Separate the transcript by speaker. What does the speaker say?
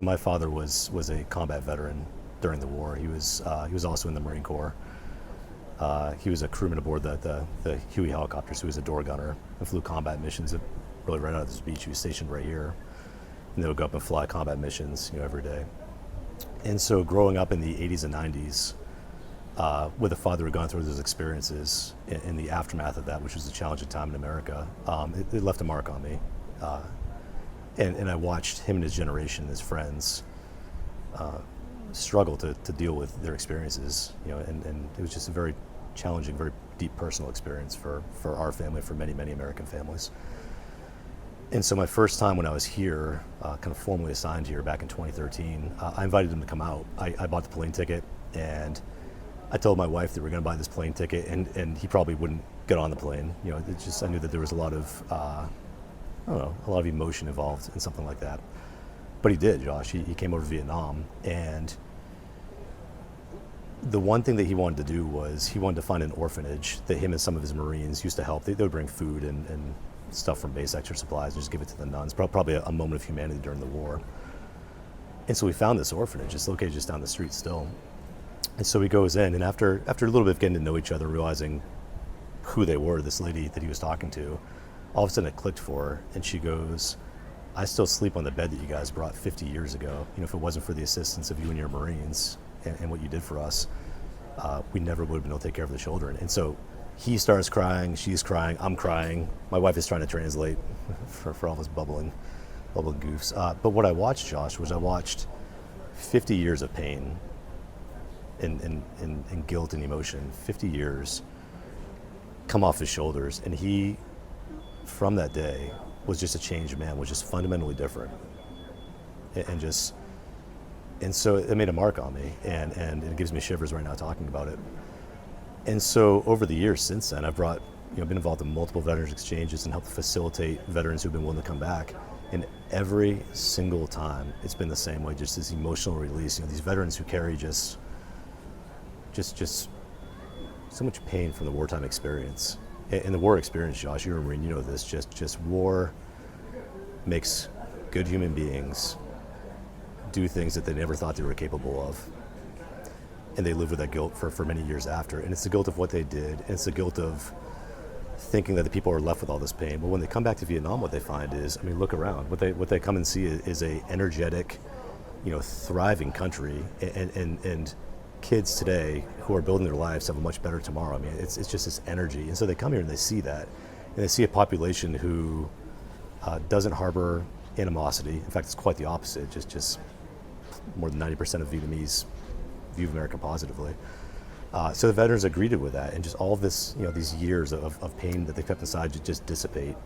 Speaker 1: My father was a combat veteran during the war. He was also in the Marine Corps. He was a crewman aboard the Huey helicopters. He was a door gunner and flew combat missions really right out of this beach. He was stationed right here, and they would go up and fly combat missions, every day. And so, growing up in the 80s and 90s, with a father who had gone through those experiences in the aftermath of that, which was a challenging time in America, it left a mark on me. And I watched him and his generation, his friends, struggle to deal with their experiences, and it was just a very challenging, very deep personal experience for our family, for many, many American families. And so my first time when I was here, kind of formally assigned here back in 2013, I invited him to come out. I bought the plane ticket, and I told my wife that we were going to buy this plane ticket, and he probably wouldn't get on the plane. I knew that there was a lot of, a lot of emotion involved in something like that. But he did, Josh. He came over to Vietnam, and the one thing that he wanted to do was he wanted to find an orphanage that him and some of his Marines used to help. They would bring food and stuff from base, extra supplies, and just give it to the nuns. Probably a moment of humanity during the war. And so we found this orphanage. It's located just down the street still. And so he goes in, and after a little bit of getting to know each other, realizing who they were, this lady that he was talking to, all of a sudden it clicked for her, and she goes, "I still sleep on the bed that you guys brought 50 years ago. If it wasn't for the assistance of you and your Marines and what you did for us, we never would have been able to take care of the children." And so he starts crying, she's crying, I'm crying. My wife is trying to translate for all this bubbling goofs. But what I watched, Josh, was I watched 50 years of pain and guilt and emotion, 50 years come off his shoulders. And he, from that day, was just a changed man, was just fundamentally different. And so it made a mark on me, and it gives me shivers right now talking about it. And so over the years since then, I've been involved in multiple veterans exchanges and helped facilitate veterans who've been willing to come back. And every single time, it's been the same way, just this emotional release. These veterans who carry just so much pain from the wartime experience. And the war experience, Josh, you're a Marine, you know this, just war makes good human beings do things that they never thought they were capable of. And they live with that guilt for many years after. And it's the guilt of what they did, and it's the guilt of thinking that the people are left with all this pain. But when they come back to Vietnam, what they find is, look around. What they come and see is a energetic, thriving country, and kids today who are building their lives have a much better tomorrow. It's just this energy. And so they come here and they see that. And they see a population who doesn't harbor animosity. In fact, it's quite the opposite. Just more than 90% of Vietnamese view America positively. So the veterans are greeted with that, and just all of this, these years of pain that they kept inside just dissipate.